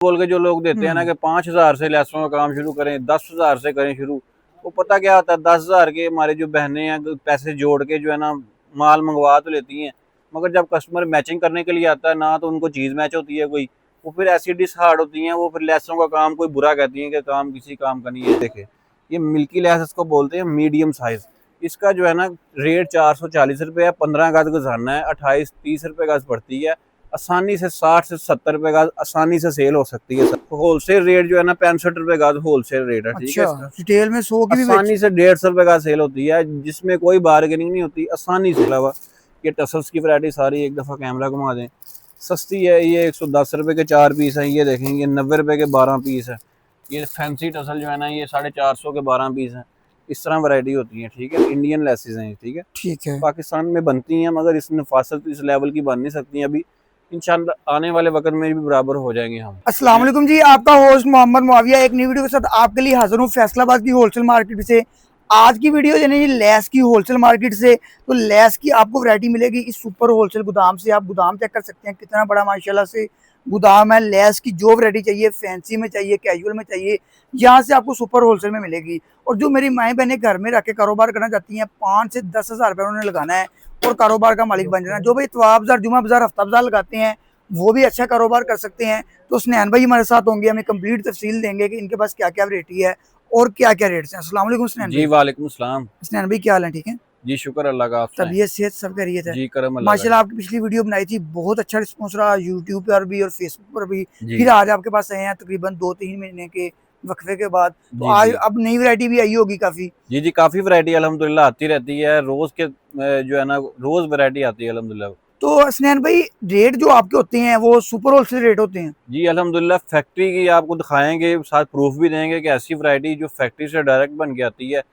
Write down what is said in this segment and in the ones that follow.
बोल के जो लोग देते हैं ना कि 5,000 से लैसों का काम शुरू करें, 10,000 से करें शुरू। वो पता क्या होता है, 10,000 के हमारे जो बहनें हैं पैसे जोड़ के जो है ना माल मंगवा तो लेती हैं, मगर जब कस्टमर मैचिंग करने के लिए आता है ना तो उनको चीज़ मैच होती है कोई, वो फिर ऐसी डिसहार्ड होती हैं, वो फिर लैसों का काम कोई बुरा कहती हैं कि काम किसी काम का नहीं है। देखे ये मिल्की लैस इसको बोलते हैं, मीडियम साइज। इसका जो है ना रेट 440 रुपये है। 15 गज गुजारना है, 28-30 रुपये गज पड़ती है। आसानी से 60 से 70 रुपए गज आसानी से सेल हो सकती है। होलसेल रेट जो है ना 65 रुपए गज होलसेल रेट है। ठीक है, अच्छा, इसका रिटेल में 100 की भी आसानी से 150 रुपए का सेल होती है, जिसमें कोई बार्गेनिंग नहीं होती, आसानी से। अलावा ये टसल्स की वैरायटी सारी, एक दफ़ा कैमरा घुमा दें, सस्ती है। ये 110 रुपए के 4 पीस हैं। ये देखेंगे 90 रुपए के 12 पीस है। ये फैंसी टसल जो है ना ये 450 के 12 पीस हैं। इस तरह वैरायटी होती है। ठीक है, इंडियन लेसेस हैं। ठीक है, ठीक है। पाकिस्तान में बनती हैं, मगर इस नफासत इस लेवल की बन नहीं सकती अभी। इंशाल्लाह आने वाले वक्त में भी बराबर हो जाएंगे हम। अस्सलाम वालेकुम जी, आपका होस्ट मोहम्मद मुआविया एक नई वीडियो के साथ आपके लिए हाजिर हूँ फैसलाबाद की होलसेल मार्केट से। आज की वीडियो यानी लेस की होलसेल मार्केट से। तो लेस की आपको वैरायटी मिलेगी इस सुपर होलसेल गोदाम से। आप गोदाम चेक कर सकते हैं कितना बड़ा माशाल्लाह से गोदाम है। लेस की जो वैरायटी चाहिए, फैंसी में चाहिए, कैजुअल में चाहिए, यहाँ से आपको सुपर होलसेल में मिलेगी। और जो मेरी माएँ बहनें घर में रख के कारोबार करना चाहती हैं, 5 से 10,000 रुपये उन्होंने लगाना है और कारोबार का मालिक बन जाना है। जो भाई इतवार बाजार, जुमा बाजार, हफ्ता बाजार लगाते हैं वो भी अच्छा कारोबार कर सकते हैं। तो स्नैन भाई हमारे साथ होंगे, हमें कंप्लीट तफसील देंगे कि इनके पास क्या क्या वैरायटी है और क्या क्या रेट्स हैं। अस्सलाम वालेकुम स्नैन जी भाई। वालेकुम सलाम। स्नैन भाई क्या हाल है? ठीक है जी शुक्र अल्लाह का, आप सुनाएं। तबीयत सेहत सब खैरियत है? जी करम अल्लाह का। माशाल्लाह आपकी पिछली वीडियो बनाई थी, बहुत अच्छा रिस्पॉन्स रहा यूट्यूब पर भी और फेसबुक पर भी। जी फिर आज आपके पास आए हैं तकरीबन 2-3 महीने के वक्फे के बाद। तो जी आज जी अब नई वैरायटी भी आई होगी काफी। जी जी काफ़ी वैरायटी अल्हम्दुलिल्लाह आती रहती है। रोज़ के जो है ना रोज़ वैरायटी आती है अल्हम्दुलिल्लाह। तो स्नैन भाई रेट जो आपके होते हैं वो सुपर होलसेल रेट होते हैं? जी अल्हम्दुलिल्लाह फैक्ट्री की आपको दिखाएंगे, साथ प्रूफ भी देंगे कि ऐसी वैरायटी जो फैक्ट्री से डायरेक्ट बन के आती है।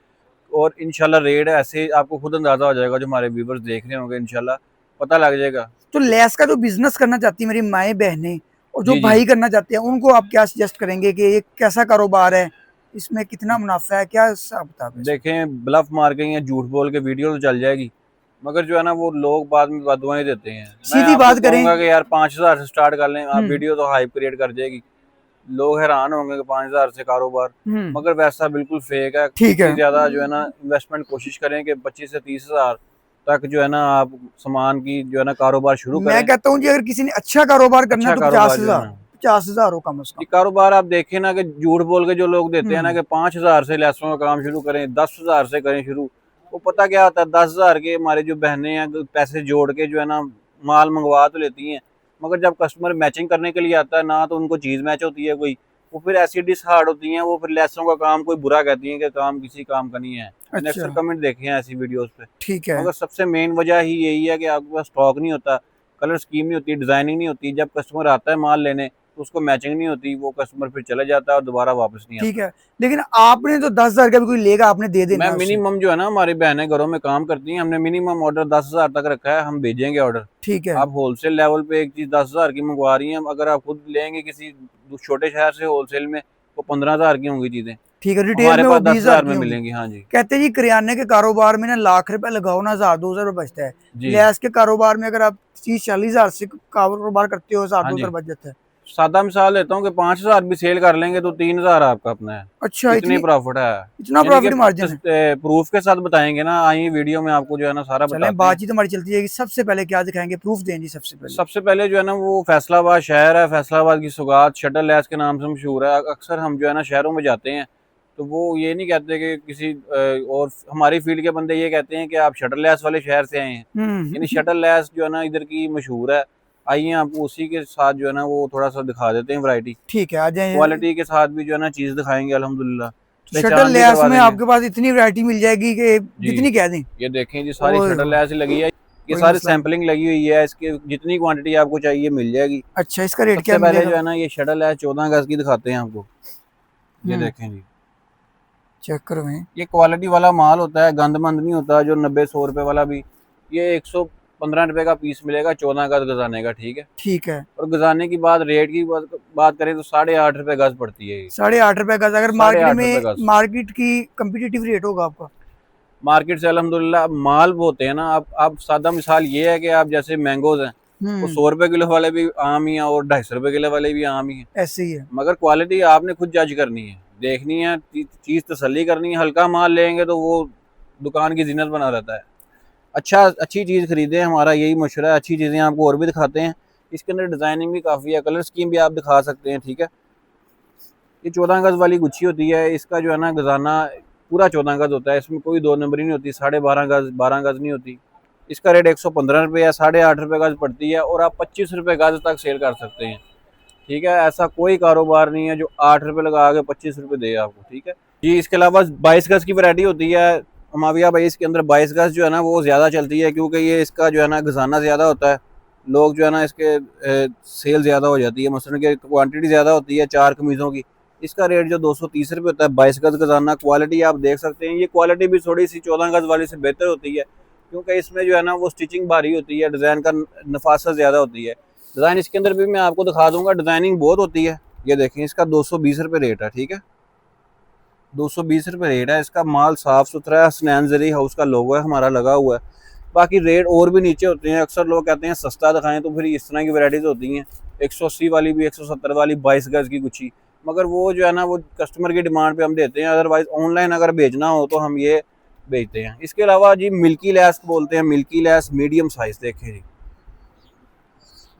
और इंशाल्लाह रेट ऐसे आपको खुद अंदाज़ा हो जाएगा, जो हमारे व्यूवर्स देख रहे होंगे इंशाल्लाह पता लग जाएगा। तो लेस का जो बिजनेस करना चाहती है मेरी माएँ बहनें और जो जी जी भाई करना चाहते हैं, उनको आप क्या सजेस्ट करेंगे कि ये कैसा कारोबार है, इसमें कितना मुनाफा है, क्या हिसाब किताब है इसमें? देखें, ब्लफ मार के या झूठ बोल के वीडियो तो चल जाएगी, मगर जो है ना वो लोग बाद में बददुआएं देते हैं। मैं सीधी आपको बात करें। कहूँगा कि यार 5,000 से स्टार्ट कर लें आप, हम्म वीडियो तो हाइप क्रिएट कर जाएगी। लोग हैरान होंगे कि 5,000 से कारोबार, मगर वैसा बिल्कुल फेक है। ठीक इससे है। ज़्यादा जो है ना इन्वेस्टमेंट कोशिश करें कि 25 से 30,000 तक जो है ना आप सामान की जो है ना कारोबार शुरू मैं करें। कहता हूँ जी अगर किसी ने अच्छा कारोबार करना है अच्छा तो कारोबार जो है ना 50,000 हो कम से ये कम। कारोबार आप देखें ना कि झूठ बोल के जो लोग देते हैं ना हम्म कि 5,000 से लैसों का काम शुरू करें, 10,000 से करें शुरू। वो पता क्या होता है, 10,000 के हमारे जो बहनें हैं पैसे जोड़ के जो है ना माल मंगवा तो लेती हैं, मगर जब कस्टमर मैचिंग करने के लिए आता है ना तो उनको चीज़ मैच होती है कोई, वो फिर ऐसी डिसहार्ड होती हैं, वो फिर लैसों का काम कोई बुरा कहती हैं कि काम किसी काम का नहीं है। मैंने अच्छा अक्सर कमेंट देखे हैं ऐसी वीडियोज़ पे। ठीक है। मगर सबसे मेन वजह ही यही है कि आपके पास स्टॉक नहीं होता, कलर स्कीम नहीं होती, डिज़ाइनिंग नहीं होती। जब कस्टमर आता है माल लेने तो उसको मैचिंग नहीं होती, वो कस्टमर फिर चला जाता है और दोबारा वापस नहीं ठीक आता। है, लेकिन आपने तो 10,000 का भी कोई लेगा आपने दे देना मैं है उससे। मिनिमम जो है ना, हमारी बहनें घरों में काम करती हैं, हमने मिनिमम ऑर्डर 10,000 तक रखा है, हम भेजेंगे ऑर्डर। ठीक है। आप होलसेल लेवल पे एक चीज़ 10,000 की मंगवा रही हैं, अगर आप खुद लेंगे किसी छोटे शहर से होलसेल में, वो 15,000 की होंगी चीज़ें, ठीक है, रिटेल हमारे में वो पास 20,000 10,000 में की होंगी। मिलेंगी। हाँ जी। कहते हैं जी किराने के कारोबार में ना लाख रुपए लगाओ ना 1,000-2,000 रुपये बचता है। जी। लैस के कारोबार में अगर आप 30-40,000 से कारोबार करते हो, हाँ 1,000-2,000 जी। बच जाता है। सादा मिसाल देता हूँ कि 5,000 भी सेल कर लेंगे तो 3,000 आपका अपना है। अच्छा, इतनी इतनी प्रॉफिट है। इतना यानी कि प्रॉफिट मार्जिन है। प्रूफ के साथ बताएंगे ना, आई वीडियो में आपको जो है ना सारा चलें बताते हैं। बातचीत हमारी चलती है कि सबसे पहले क्या दिखाएंगे, प्रूफ दें जी सबसे पहले। सबसे पहले जो है ना वो फैसलाबाद शहर है, फैसलाबाद की सौगात शटल लैस के नाम से मशहूर है। अक्सर हम जो है ना शहरों में जाते हैं तो वो ये नहीं कहते कि किसी और हमारी फील्ड के बंदे ये कहते हैं कि आप शटल लैस वाले शहर से आए हैं। यानी शटल लैस जो है ना इधर की मशहूर है। आइए आपको उसी के साथ जो है ना वो थोड़ा सा दिखा देते हैं वैरायटी। ठीक है, आ जाए। क्वालिटी के साथ भी जो है ना चीज़ दिखाएंगे अल्हम्दुलिल्लाह, शटल पहचान भी लैस करवा में देंगे। आपके पास इतनी वैरायटी मिल जाएगी कि जी जितनी कह दें। ये देखें जी, सारी ओए शटल होए, लैस ही लगी है। ये कोई सारी मसला नहीं। सैंपलिंग लगी हुई है, इसकी जितनी क्वांटिटी आपको चाहिए मिल जाएगी। अच्छा, इसका रेट क्या सबसे पहले मिलेगा? जो है ना ये शटल है 14 गज की दिखाते हैं आपको। ये हम्म देखें जी, चेक करो भाई। ये क्वालिटी वाला माल होता है, गंदमंद नहीं होता जो 90-100 रुपए वाला भी। ये 115 रुपए का पीस मिलेगा 14 गज गजाने का। ठीक है, ठीक है। और गजाने की बात, रेट की बात करें तो 8.5 रुपए गज पड़ती है ये। 8.5 रुपए का अगर साढ़े मार्केट आठ रुपए में गज मार्केट की कंपिटिटिव रेट होगा आपका? मार्केट से अल्हम्दुलिल्लाह माल वो होते हैं ना। आप सादा मिसाल ये है कि आप जैसे मैंगोज हैं, वो 100 रुपए किलो वाले भी आम ही हैं और 250 रुपए किलो वाले भी आम ही हैं। ऐसे ही है। मगर क्वालिटी आपने खुद जज करनी है, देखनी है, चीज़ तसल्ली करनी है। हल्का माल लेंगे तो वो दुकान की जीनत बना रहता है। अच्छी चीज़ खरीदें, हमारा यही मशवरा है। अच्छी चीज़ें आपको और भी दिखाते हैं। इसके अंदर डिज़ाइनिंग भी काफ़ी है, कलर स्कीम भी आप दिखा सकते हैं, ठीक है। ये 14 गज वाली गुच्छी होती है, इसका जो है ना गजाना पूरा 14 गज होता है, इसमें कोई 2 नंबरी नहीं होती, 12.5 गज 12 गज नहीं होती। इसका रेट 115 रुपये है, 8.5 रुपये गज पड़ती है और आप 25 रुपये गज तक सेल कर सकते हैं, ठीक है। ऐसा कोई कारोबार नहीं है जो 8 रुपये लगा के 25 रुपये दे आपको, ठीक है जी। इसके अलावा 22 गज की वैरायटी होती है माविया भाई। इसके अंदर 22 गज जो है ना वो ज़्यादा चलती है, क्योंकि ये इसका जो है ना गजाना ज़्यादा होता है। लोग जो है ना इसके सेल ज़्यादा हो जाती है, मसलन की क्वांटिटी ज़्यादा होती है 4 कमीज़ों की। इसका रेट जो 230 रुपये होता है, 22 गज गजाना। क्वालिटी आप देख सकते हैं, ये क्वालिटी भी थोड़ी सी 14 गज वाली से बेहतर होती है, क्योंकि इसमें जो है ना वो स्टिचिंग भारी होती है, डिज़ाइन का नफासत ज़्यादा होती है। डिज़ाइन इसके अंदर भी मैं आपको दिखा दूंगा, डिज़ाइनिंग बहुत होती है। ये देखें, इसका 220 रुपये रेट है, ठीक है। 220 रुपये रेट है इसका। माल साफ़ सुथरा है, हसनैन ज़री हाउस का लोगो है हमारा लगा हुआ है। बाकी रेट और भी नीचे होते हैं। अक्सर लोग कहते हैं सस्ता दिखाएं, तो फिर इस तरह की वैराइटीज़ होती हैं, 180 वाली भी, 170 वाली 22 गज की गुच्छी। मगर वो जो है ना वो कस्टमर की डिमांड पे हम देते हैं। अदरवाइज़ ऑनलाइन अगर भेजना हो तो हम ये भेजते हैं। इसके अलावा जी मिल्की लेस बोलते हैं, मिल्की लेस मीडियम साइज़। देखें जी,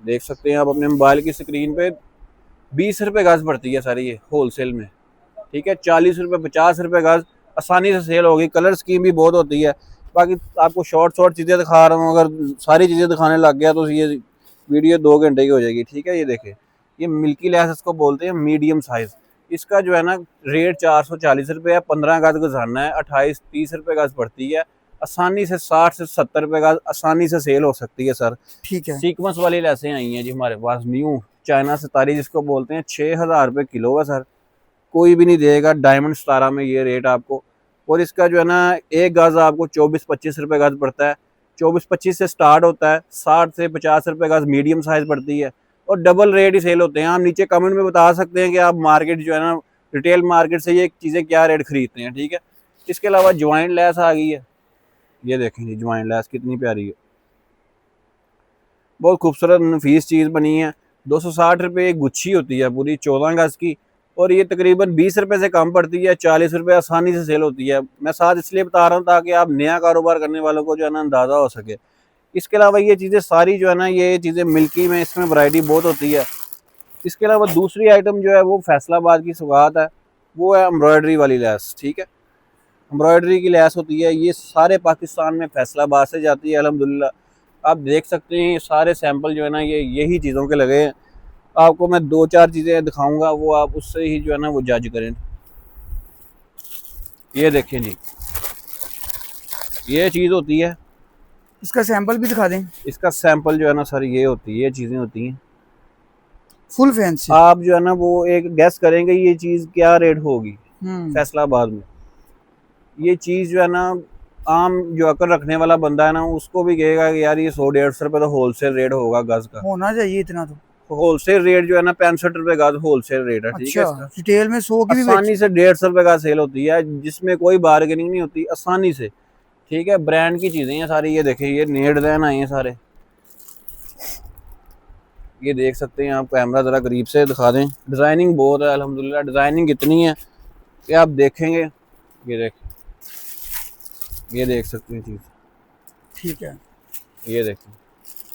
देख सकते हैं आप अपने मोबाइल की स्क्रीन पे, 20 रुपये गज पड़ती है सारी ये होलसेल में, ठीक है। 40 रुपये 50 रुपये गज आसानी से सेल होगी। कलर स्कीम भी बहुत होती है। बाकी आपको शॉर्ट चीज़ें दिखा रहा हूँ, अगर सारी चीज़ें दिखाने लग गया तो ये वीडियो 2 घंटे की हो जाएगी, ठीक है। ये देखें, ये मिल्की लेस इसको बोलते हैं, मीडियम साइज़। इसका जो है ना रेट 440 रुपये है, 15 गज गजाना है, 28-30 रुपये गज पड़ती है। आसानी से 60 से 70 रुपये गज आसानी से सेल हो सकती है सर, ठीक है। सीक्वेंस वाली लेसें आई हैं जी हमारे पास न्यू, चाइना सितारी जिसको बोलते हैं। 6000 रुपये किलो है सर, कोई भी नहीं देगा डायमंड 17 में ये रेट आपको। और इसका जो है ना एक गज आपको 24-25 रुपये गज पड़ता है। 24-25 से स्टार्ट होता है, 60 से 50 रुपये गज मीडियम साइज़ पड़ती है, और डबल रेट ही सेल होते हैं। आप नीचे कमेंट में बता सकते हैं कि आप मार्केट जो है ना रिटेल मार्केट से ये चीज़ें क्या रेट खरीदते हैं, ठीक है। इसके अलावा ज्वाइंट लेस आ गई है, ये देखेंगे ज्वाइंट लेस कितनी प्यारी है, बहुत खूबसूरत नफीस चीज़ बनी है। 260 रुपये एक गुच्छी होती है पूरी 14 गज की, और ये तकरीबन 20 रुपये से कम पड़ती है, 40 रुपये आसानी से सेल होती है। मैं साथ इसलिए बता रहा हूँ ताकि आप नया कारोबार करने वालों को जो है ना अंदाज़ा हो सके। इसके अलावा ये चीज़ें सारी जो है ना ये चीज़ें मिल्की में, इसमें वैरायटी बहुत होती है। इसके अलावा दूसरी आइटम जो है वो फैसलाबाद की सौगात है, वो है एम्ब्रॉयडरी वाली लेस, ठीक है। एम्ब्रॉयडरी की लेस होती है, ये सारे पाकिस्तान में फैसलाबाद से जाती है अल्हम्दुलिल्लाह। आप देख सकते हैं ये सारे सैंपल जो है ना ये यही चीज़ों के लगे हैं। आपको मैं 2-4 चीज़ें दिखाऊंगा, वो आप उससे ही जो है ना वो जज करें। ये देखें जी, ये चीज़ होती है, इसका सैंपल भी दिखा दें। इसका सैंपल जो है ना सर ये होती है, ये चीज़ें होती हैं फुल फैंसी। आप जो है ना वो एक गैस करेंगे ये चीज़ क्या रेट होगी फैसलाबाद में। ये चीज़ जो है ना आम जो अकल रखने वाला बंदा है ना उसको भी कहेगा कि यार ये 100-150 रुपये तो होलसेल रेट होगा गज का। होना चाहिए इतना तो। होलसेल रेट जो है ना 65 रुपये गज होलसेल रेट है, ठीक है। अच्छा, रिटेल में 100 की भी आसानी से 150 रुपये का सेल होती है, जिसमें कोई बार्गेनिंग नहीं होती, आसानी से, ठीक है। ब्रांड की चीज़ें हैं सारी। ये देखिए ये नए डिज़ाइन आए हैं सारे, ये देख सकते हैं आप। कैमरा ज़रा करीब से दिखा दें, डिज़ाइनिंग बहुत है अल्हम्दुलिल्लाह। डिज़ाइनिंग इतनी है कि आप देखेंगे, ये देख सकते हैं चीज़, ठीक है। ये देखें।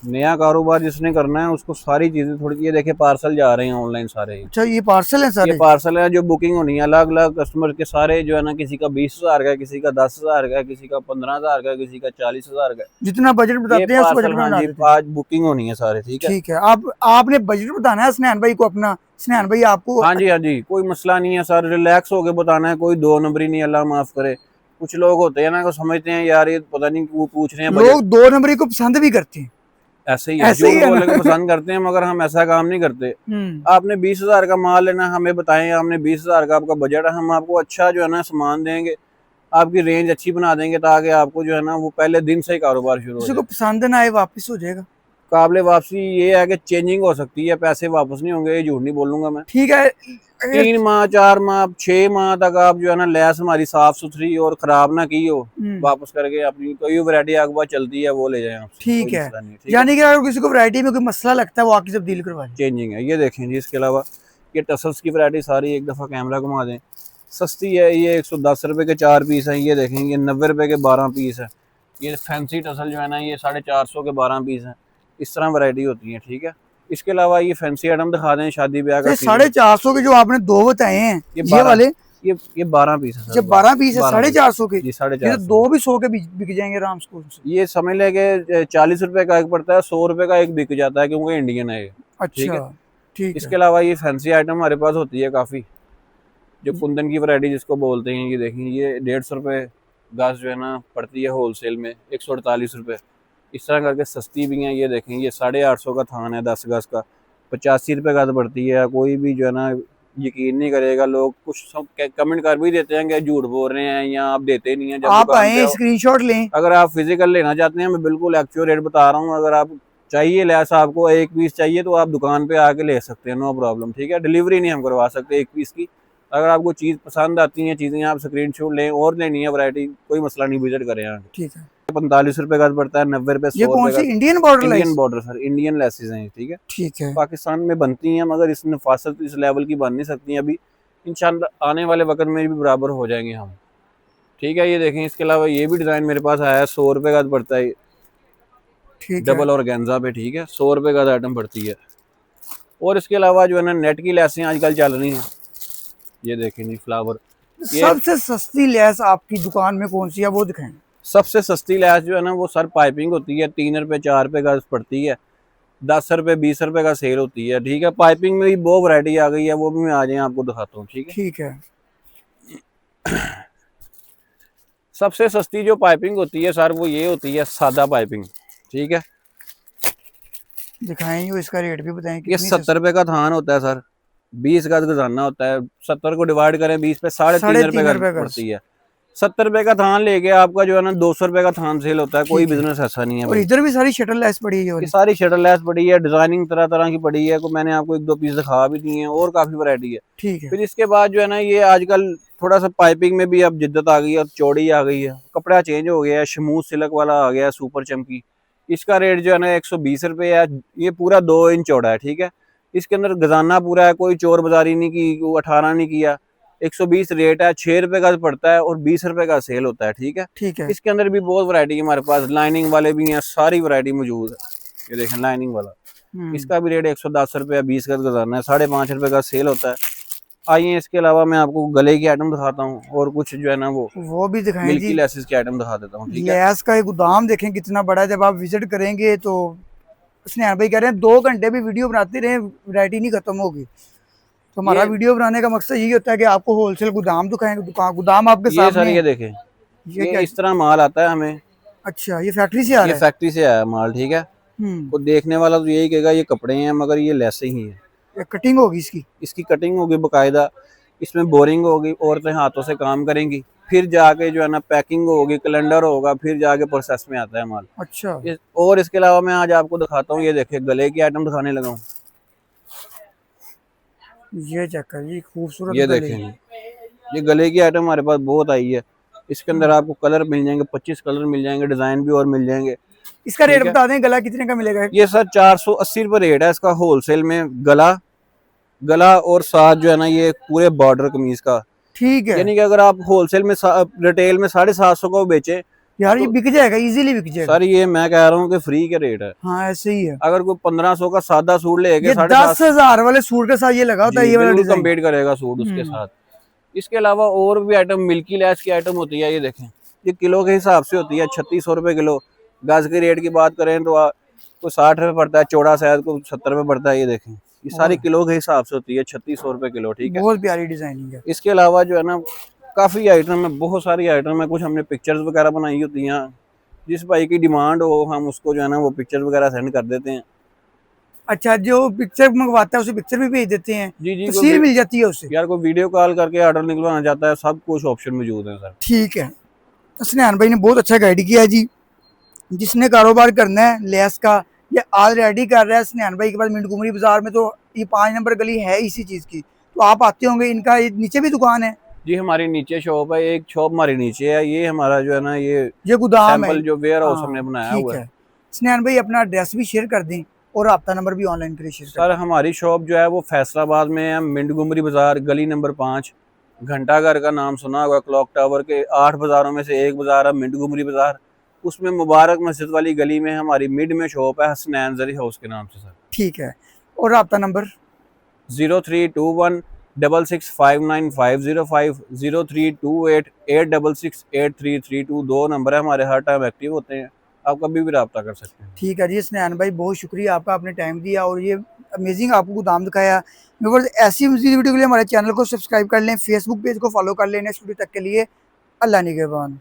नया कारोबार जिसने करना है उसको सारी चीज़ें थोड़ी, ये देखें पार्सल जा रहे हैं ऑनलाइन सारे। अच्छा, ये पार्सल है सारे? ये पार्सल है जो बुकिंग होनी है अलग अलग कस्टमर के सारे जो है ना, किसी का 20,000 का, किसी का 10,000 का, किसी का 15,000 का, किसी का 40,000 का। जितना बजट बताते हैं उस बजट में बना देते हैं। आज बुकिंग होनी है सारे, ठीक है। ठीक है, आपने बजट बताना है स्नैन भाई को अपना। स्नैन भाई आपको हाँ जी, कोई मसला नहीं है सर, रिलैक्स होके बताना है, कोई 2 नंबरी नहीं, अल्लाह माफ करे। कुछ लोग होते हैं ना को समझते हैं यार ये पता नहीं वो पूछ रहे हैं, लोग 2 नंबरी को पसंद भी करते हैं। ऐसे ही है, जो बोले को पसंद करते हैं, मगर हम ऐसा काम नहीं करते। आपने 20,000 का माल लेना, हमें बताएं आपने 20,000 का आपका बजट है, हम आपको अच्छा जो है ना सामान देंगे, आपकी रेंज अच्छी बना देंगे, ताकि आपको जो है ना वो पहले दिन से ही कारोबार शुरू हो जाए। किसी को पसंद ना आए वापस हो जाएगा, काबिल वापसी ये है कि चेंजिंग हो सकती है, पैसे वापस नहीं होंगे, ये झूठ नहीं बोलूंगा मैं। ठीक है। 3 माह 4 माह 6 माह तक आप जो है ना लेस हमारी साफ सुथरी और खराब ना की हो, वापस करके अपनी कोई वैरायटी आपके पास चलती है वो ले जाए आपसे, ठीक कोई है। मसला नहीं है। यानी कि अगर किसी को वैरायटी में कोई मसला लगता है वो आके तब्दील करवा लें। चेंजिंग है, ये देखें जी। इसके अलावा ये टसल्स की वैरायटी सारी, एक दफ़ा कैमरा घुमा दें, सस्ती है। ये 110 रुपये के 4 पीस हैं, ये देखें। ये 90 रुपये के 12 पीस है। ये फैंसी टसल जो है ना ये 450 के 12 पीस हैं। इस तरह वैरायटी होती है, ठीक है। इसके अलावा ये फैंसी आइटम दिखा दें, शादी ब्याह का 450 के जो आपने 2 बताए हैं ये वाले, ये 12 पीस है। जब 12 पीस है 450 के, जी, ये 450। तो 2 भी 100 के बिक जाएंगे आराम से। ये समझ लेके 40 रुपए का एक पड़ता है, 100 रुपए का एक बिक जाता है, क्योंकि इंडियन है ये। अच्छा, ठीक है। इसके अलावा ये फैंसी आइटम हमारे पास होती है काफ़ी, जो कुंदन की वैरायटी जिसको बोलते हैं। ये देखें, ये 150 रुपये गज जो है ना पड़ती है होलसेल में, 148 रुपये। इस तरह करके सस्ती भी हैं। ये देखें, ये 850 का थान है 10 गज का, 85 रुपये गज पड़ती है। कोई भी जो है ना यकीन नहीं करेगा, लोग कुछ कमेंट कर भी देते हैं कि झूठ बोल रहे हैं या आप देते नहीं हैं। जब आप आए स्क्रीनशॉट लें, अगर आप फिजिकल लेना चाहते हैं, मैं बिल्कुल एक्चुअल रेट बता रहा हूँ। अगर आप चाहिए लेस, आपको एक पीस चाहिए तो आप दुकान पे आके ले सकते हैं, नो प्रॉब्लम, ठीक है। डिलीवरी नहीं हम करवा सकते एक पीस की। अगर आपको चीज़ पसंद आती है, चीज़ें आप स्क्रीनशॉट लें और लेनी है वैरायटी, कोई मसला नहीं, विजिट करें यहाँ। ठीक है। 45 रुपये का पड़ता है, 90 रुपये, 100 ये कौन सी रुपये। Indian border? Indian border sir, Indian laces हैं, ठीक है। ठीक है। पाकिस्तान में बनती हैं मगर इस नफासत इस लेवल की बन नहीं सकती अभी। इंशाल्लाह आने वाले वक्त में भी बराबर हो जाएंगे हम, ठीक है। ये देखें, इसके अलावा ये भी डिज़ाइन मेरे पास आया है, 100 रुपये का पड़ता है, ठीक डबल और गेंजा पे, ठीक है। 100 रुपये का आइटम पड़ती है। और इसके अलावा जो है ना नेट की लेसें आजकल चल रही हैं, ये देखें जी, फ्लावर। सबसे सस्ती लेस आपकी दुकान में कौन सी है वो दिखाएं। सबसे सस्ती लेस जो है ना वो सर पाइपिंग होती है, 3 रुपये 4 रुपये का पड़ती है, 10 रुपये 20 रुपये का सेल होती है, ठीक है। पाइपिंग में भी बहुत वैरायटी आ गई है, वो भी मैं आ जाए आपको दिखाता हूँ, ठीक है। ठीक है। सबसे सस्ती जो पाइपिंग होती है सर वो ये होती है सादा पाइपिंग, ठीक है। दिखाएं, इसका रेट भी बताएं। ये 70 रुपये का थान होता है सर, 20 गज गजाना होता है। 70 को डिवाइड करें 20 पे, 3.5 रुपये का पड़ती है। 70 रुपये का थान लेके आपका जो है ना 200 रुपये का थान सेल होता है। कोई बिजनेस ऐसा नहीं है। और इधर भी सारी शटल लेस पड़ी है, ये सारी शटल लेस पड़ी है, डिजाइनिंग तरह तरह की पड़ी है। मैंने आपको 1-2 पीस दिखा भी दिए हैं, और काफी वैरायटी है, ठीक है। फिर इसके बाद जो है ना ये आजकल थोड़ा सा पाइपिंग में भी अब जिद्दत आ गई है, चौड़ी आ गई है, कपड़ा चेंज हो गया है, स्मूथ सिल्क वाला आ गया है, सुपर चमकी। इसका रेट जो है ना 120 रुपये है। ये पूरा 2 इंच चौड़ा है, ठीक है। इसके अंदर गजाना पूरा है, कोई चोर बाजारी नहीं की, 18 नहीं किया। 120 रेट है, 6 रुपये का पड़ता है और 20 रुपये का सेल होता है, ठीक है। ठीक है। इसके अंदर भी बहुत वैरायटी है हमारे पास, लाइनिंग वाले भी हैं, सारी वैरायटी मौजूद है। ये देखें लाइनिंग वाला, इसका भी रेट 110 रुपये, 20 का गजाना है, 5.5 रुपये का सेल होता है। आइए इसके अलावा मैं आपको गले की आइटम दिखाता हूँ और कुछ जो है ना वो भी दिखाएं मिल्की जी। लेसेस की आइटम दिखा देता हूँ, ठीक है। लेस का एक गोदाम देखें कितना बड़ा है, जब आप विजिट करेंगे तो स्नेहा भाई कह रहे हैं 2 घंटे भी वीडियो बनाते रहे, वैरायटी नहीं खत्म होगी। तो हमारा वीडियो बनाने का मकसद यही होता है कि आपको होलसेल गोदाम दिखाएंगे, गोदाम आपके सामने। ये देखें, ये इस तरह माल आता है हमें। अच्छा, ये फैक्ट्री से आ रहा है? ये फैक्ट्री से आया माल, ठीक है। तो देखने वाला तो यही कहेगा ये कपड़े हैं, मगर ये लेसे ही है। ये कटिंग होगी इसकी कटिंग होगी बाकायदा, इसमें बोरिंग होगी, औरतें हाथों से काम करेंगी, फिर जाके जो है ना पैकिंग होगी, कैलेंडर होगा, फिर जाके प्रोसेस में आता है माल। अच्छा। और इसके अलावा मैं आज आपको दिखाता हूँ, ये देखिए गले की आइटम दिखाने लगा हूँ। ये चेक करिए, खूबसूरत। ये देखें, ये गले की आइटम हमारे पास बहुत आई है। इसके अंदर आपको कलर मिल जाएंगे, 25 कलर मिल जाएंगे, डिजाइन भी और मिल जाएंगे। इसका रेट बता दें, गला कितने का मिलेगा? ये सर 480 रुपये रेट है इसका होलसेल में। गला और साथ जो है ना ये पूरे बॉर्डर कमीज का, ठीक है। यानी कि अगर आप होलसेल में रिटेल में 750 को बेचे यार ये बिक जाएगा, इजीली बिक जाएगा सर। ये मैं कह रहा हूँ कि फ्री के रेट है। हाँ ऐसे ही है। अगर कोई 1500 का सादा सूट लेके 10,000 वाले सूट के साथ ये लगा होता है, ये वाला डिजाइन कम्पीट करेगा सूट उसके साथ। इसके अलावा और भी आइटम, मिल्की लेस की आइटम होती है। ये देखें, ये किलो के हिसाब से होती है, 3600 रुपये किलो। गज के रेट की बात करें तो कोई 60 रुपये पड़ता है, चौड़ा शायद को 70 रुपये पड़ता है। ये देखें, ये सारी किलो के हिसाब से होती है, 3600 रुपये किलो, ठीक है। बहुत प्यारी डिजाइनिंग है। इसके अलावा जो है ना काफ़ी आइटम है, बहुत सारी आइटम है। कुछ हमने पिक्चर्स वगैरह बनाई होती हैं, जिस भाई की डिमांड हो हम उसको जो है ना वो पिक्चर वगैरह सेंड कर देते हैं। अच्छा, जो पिक्चर मंगवाता है उसे पिक्चर भी भेज देते हैं? जी, तस्वीर मिल जाती है उससे? यार कोई वीडियो कॉल करके ऑर्डर निकलवाना चाहता है, सब कुछ ऑप्शन मौजूद है सर। ठीक है, स्नेहान भाई ने बहुत अच्छा गाइड किया जी। जिसने कारोबार करना है लेस का ये ऑलरेडी कर रहा है स्नैन भाई के पास मिंट कुमरी बाजार में, तो ये 5 नंबर गली है इसी चीज़ की, तो आप आते होंगे। इनका ये नीचे भी दुकान है? जी हमारी नीचे शॉप है, एक शॉप हमारी नीचे है, ये हमारा जो है ना ये गोदाम है। सैंपल जो वेयर हाउस हमने हाँ बनाया ठीक हुआ है। है। स्नैन भाई अपना एड्रेस भी शेयर कर दें और रब्ता नंबर भी ऑनलाइन करिए शेयर कर सर दें। हमारी शॉप जो है वो फैसलाबाद में है, मिंटगुमरी बाजार गली नंबर 5। घंटाघर का नाम सुना होगा, क्लॉक टावर के 8 बाजारों में से एक बाजार है मिंटगुमरी बाजार, उसमें मुबारक मस्जिद वाली गली में हमारी मिड में शॉप है, हसनैन जरी हाउस के नाम से सर। ठीक है। और रब्ता नंबर? 0321665950, 032886683332 दो नंबर है हमारे, हर टाइम एक्टिव होते हैं, आप कभी भी रब्ता कर सकते हैं। ठीक है जी स्नैन भाई, बहुत शुक्रिया आपका, आपने टाइम दिया और ये अमेजिंग आपको गोदाम दिखाया। व्यूअर्स ऐसी मज़ीद वीडियो के लिए हमारे चैनल को सब्सक्राइब कर लें, फेसबुक पेज को फॉलो कर लें। नेक्स्ट वीडियो तक के लिए अल्लाह निगहबान।